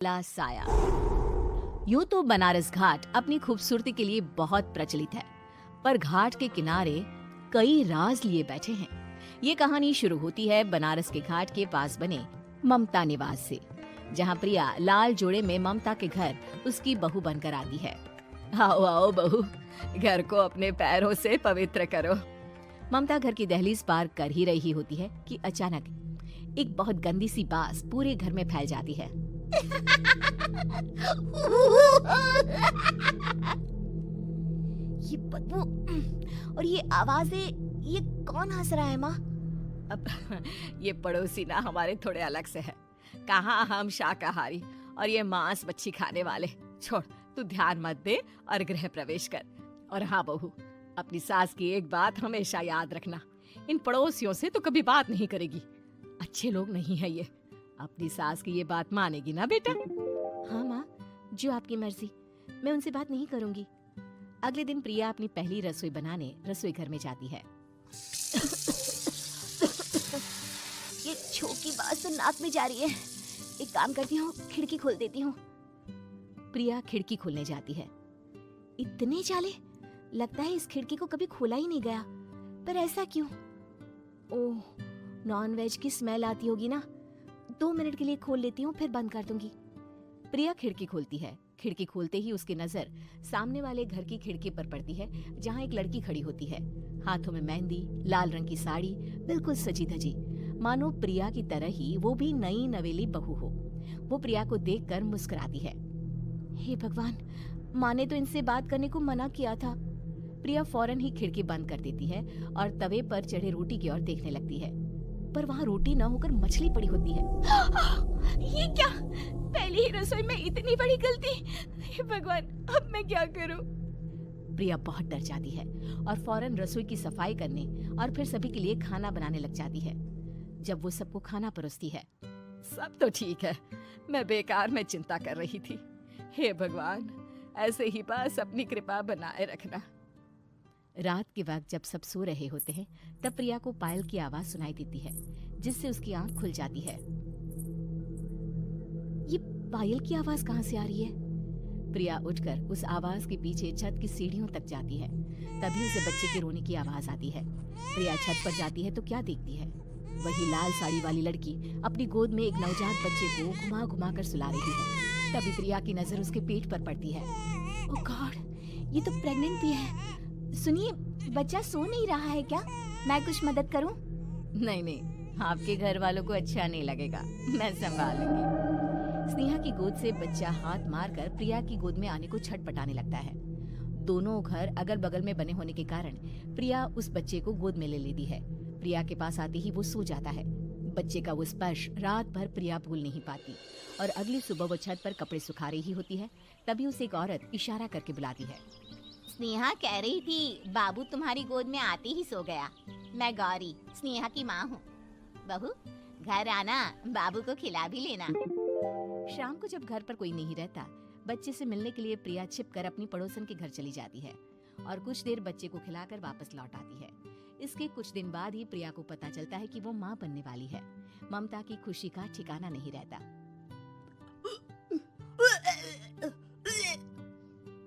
ला साया। यूं तो बनारस घाट अपनी खूबसूरती के लिए बहुत प्रचलित है, पर घाट के किनारे कई राज लिए बैठे हैं। ये कहानी शुरू होती है बनारस के घाट के पास बने ममता निवास से, जहाँ प्रिया लाल जोड़े में ममता के घर उसकी बहू बनकर आती है। आओ आओ बहू, घर को अपने पैरों से पवित्र करो। ममता घर की दहलीज पार कर ही रही होती है कि अचानक एक बहुत गंदी सी बास पूरे घर में फैल जाती है। ये बदबू और ये आवाजें, ये कौन हंस रहा है माँ? अब ये पड़ोसी ना हमारे थोड़े अलग से है। कहाँ हम शाकाहारी और ये मांस मच्छी खाने वाले। छोड़, तू ध्यान मत दे और गृह प्रवेश कर। और हाँ बहू, अपनी सास की एक बात हमेशा याद रखना, इन पड़ोसियों से तो कभी बात नहीं करेगी। अच्छे लोग नहीं है ये। अपनी सास की ये बात मानेगी ना बेटा? हाँ माँ, जो आपकी मर्जी, मैं उनसे बात नहीं करूंगी। अगले दिन प्रिया अपनी पहली रसोई बनाने रसोई घर में जाती है। ये छो की बात तो नाक में जा रही है। एक काम करती हूँ, खिड़की खोल देती हूँ। प्रिया खिड़की खोलने जाती है। इतने चाले, लगता है इस खिड़की को कभी खोला ही नहीं गया। पर ऐसा क्यों? ओह, नॉन वेज की स्मेल आती होगी ना। 2 मिनट के लिए खोल लेती हूँ, फिर बंद कर दूंगी। प्रिया खिड़की खोलती है। खिड़की खोलते ही उसकी नजर सामने वाले घर की खिड़की पर पड़ती है, जहाँ एक लड़की खड़ी होती है। हाथों में मेहंदी, लाल रंग की साड़ी, बिल्कुल सजी धजी, मानो प्रिया की तरह ही वो भी नई नवेली बहू हो। वो प्रिया को देखकर मुस्कुराती है। हे भगवान, माँ ने तो इनसे बात करने को मना किया था। प्रिया फौरन ही खिड़की बंद कर देती है और तवे पर चढ़े रोटी की ओर देखने लगती है, पर वहाँ रोटी न होकर मछली पड़ी होती है। ये क्या? पहली ही रसोई में इतनी बड़ी गलती। हे भगवान, अब मैं क्या करूं? प्रिया बहुत डर जाती है और फौरन रसोई की सफाई करने और फिर सभी के लिए खाना बनाने लग जाती है। जब वो सबको खाना परोसती है, सब तो ठीक है, मैं बेकार में चिंता कर रही थी। हे भगवान, ऐसे ही बस अपनी कृपा बनाए रखना। रात के वक्त जब सब सो रहे होते हैं, तब प्रिया को पायल की आवाज सुनाई देती है, जिससे उसकी आंख खुल जाती है। ये पायल की आवाज कहाँ से आ रही है? प्रिया उठकर उस आवाज के पीछे छत की सीढ़ियों तक जाती है। तभी उसे बच्चे के रोने की आवाज आती है। प्रिया छत पर जाती है तो क्या देखती है? वही लाल साड़ी वाली लड़की अपनी गोद में एक नवजात बच्चे को घुमा घुमा कर सुला रही है। तभी प्रिया की नजर उसके पेट पर पड़ती है। ओह गॉड, ये तो प्रेग्नेंट भी है। सुनिए, बच्चा सो नहीं रहा है क्या? मैं कुछ मदद करूं? नहीं नहीं, आपके घर वालों को अच्छा नहीं लगेगा, मैं संभाल लूंगी। स्नेहा की गोद से बच्चा हाथ मारकर प्रिया की गोद में आने को छटपटाने लगता है। दोनों घर अगल बगल में बने होने के कारण प्रिया उस बच्चे को गोद में ले लेती है। प्रिया के पास आते ही वो सो जाता है। बच्चे का वो स्पर्श रात भर प्रिया भूल नहीं पाती और अगली सुबह वो छत पर कपड़े सुखा रही होती है। तभी उसे एक औरत इशारा करके बुलाती है। स्नेहा कह रही थी बाबू तुम्हारी गोद में आते ही सो गया। मैं गौरी, स्नेहा की माँ हूँ। बहू, घर आना, बाबू को खिला भी लेना। शाम को जब घर पर कोई नहीं रहता, बच्चे से मिलने के लिए प्रिया छिपकर अपनी पड़ोसन के घर चली जाती है और कुछ देर बच्चे को खिलाकर वापस लौट आती है। इसके कुछ दिन बाद ही प्रिया को पता चलता है कि वो माँ बनने वाली है। ममता की खुशी का ठिकाना नहीं रहता।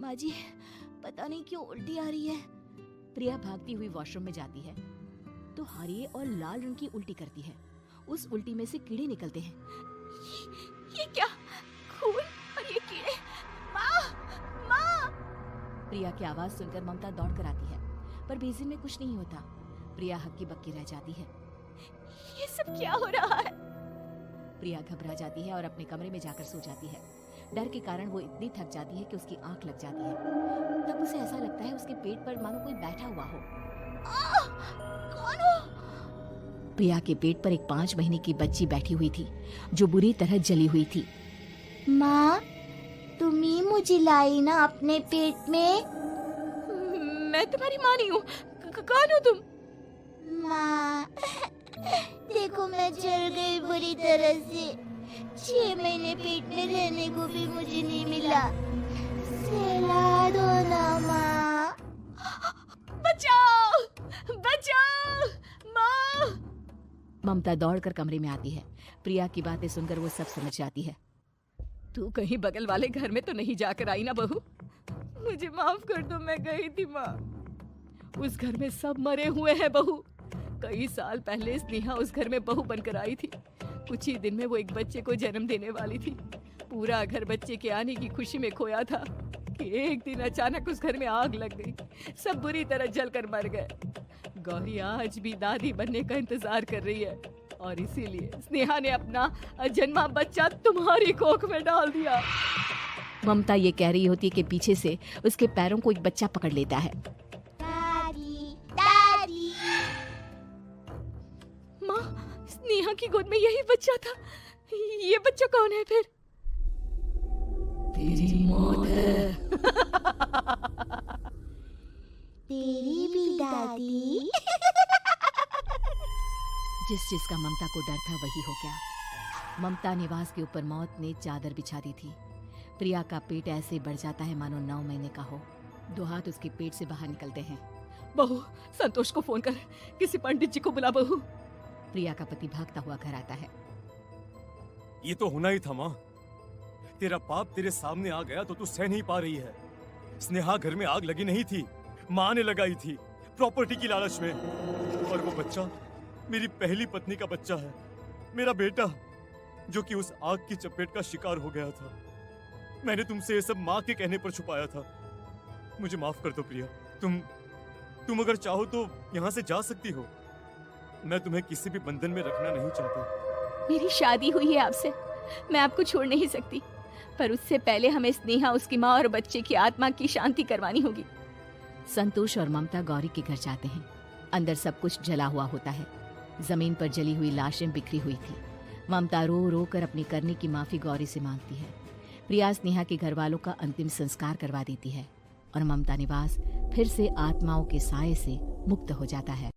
माँ जी, पता नहीं क्यों उल्टी आ रही है। प्रिया भागती हुई वॉशरूम में जाती है तो हरे और लाल रंग की उल्टी करती है। उस उल्टी में से कीड़े निकलते हैं। ये क्या? खून और ये कीड़े! माँ! माँ! प्रिया की आवाज सुनकर ममता दौड़कर आती है, पर बेसिन में कुछ नहीं होता। प्रिया हक्की बक्की रह जाती है। ये सब क्या हो रहा है? प्रिया घबरा जाती है और अपने कमरे में जाकर सो जाती है। डर के कारण वो इतनी थक जाती है कि उसकी आंख लग जाती है। तब उसे ऐसा लगता है उसके पेट पर मानो कोई बैठा हुआ हो। कौन हो? प्रिया के पेट पर एक 5 महीने की बच्ची बैठी हुई थी, जो बुरी तरह जली हुई थी। माँ, तुम ही मुझे लाई ना अपने पेट में? मैं तुम्हारी माँ नहीं हूँ। कौन हो तुम? माँ, देखो मैं जल गई बुरी तरह से। 6 महीने पेट में रहने को भी मुझे नहीं मिला। सहला दो ना माँ। बचाओ! बचाओ! माँ! ममता दौड़कर कमरे में आती है। प्रिया की बातें सुनकर वो सब समझ जाती है। तू कहीं बगल वाले घर में तो नहीं जाकर आई ना बहू? मुझे माफ कर दो, मैं गई थी माँ। उस घर में सब मरे हुए हैं बहू। कई साल पहले स्नेहा उस घर में बहू बनकर आई थी। कुछ ही दिन में वो एक बच्चे को जन्म देने वाली थी। पूरा घर बच्चे के आने की खुशी में खोया था कि एक दिन अचानक उस घर में आग लग गई। सब बुरी तरह जलकर मर गए। गौरी आज भी दादी बनने का इंतजार कर रही है और इसीलिए स्नेहा ने अपना अजन्मा बच्चा तुम्हारी कोख में डाल दिया। ममता ये कह रही होती है कि पीछे से उसके पैरों को एक बच्चा पकड़ लेता है। दादी, दादी। माँ, स्नेहा की गोद में यही बच्चा था। ये बच्चा कौन है फिर? तेरी मौत है। तेरी भी दादी। जिस जिसका ममता को डर था वही हो गया। ममता निवास के ऊपर मौत ने चादर बिछा दी थी। प्रिया का पेट ऐसे बढ़ जाता है मानो 9 महीने का हो। 2 हाथ उसके पेट से बाहर निकलते हैं। बहू, संतोष को फोन कर, किसी पंडित जी को बुला बहू। प्रिया का पति भागता हुआ घर आता है। ये तो होना ही था माँ। तेरा पाप तेरे सामने आ गया तो तू सह नहीं पा रही है। स्नेहा घर में आग लगी नहीं थी, माँ ने लगाई थी प्रॉपर्टी की लालच में। और वो बच्चा मेरी पहली पत्नी का बच्चा है, मेरा बेटा, जो कि उस आग की चपेट का शिकार हो गया था। मैंने तुमसे ये सब माँ के कहने पर छुपाया था। मुझे माफ कर दो प्रिया। तुम अगर चाहो तो यहाँ से जा सकती हो। मैं तुम्हें किसी भी बंधन में रखना नहीं चाहता। मेरी शादी हुई है आपसे, मैं आपको छोड़ नहीं सकती, पर उससे पहले हमें स्नेहा, उसकी माँ और बच्चे की आत्मा की शांति करवानी होगी। संतोष और ममता गौरी के घर जाते हैं। अंदर सब कुछ जला हुआ होता है। जमीन पर जली हुई लाशें बिखरी हुई थी। ममता रो रो कर अपनी करने की माफी गौरी से मांगती है। प्रिया स्नेहा के घर वालों का अंतिम संस्कार करवा देती है और ममता निवास फिर से आत्माओं के साए से मुक्त हो जाता है।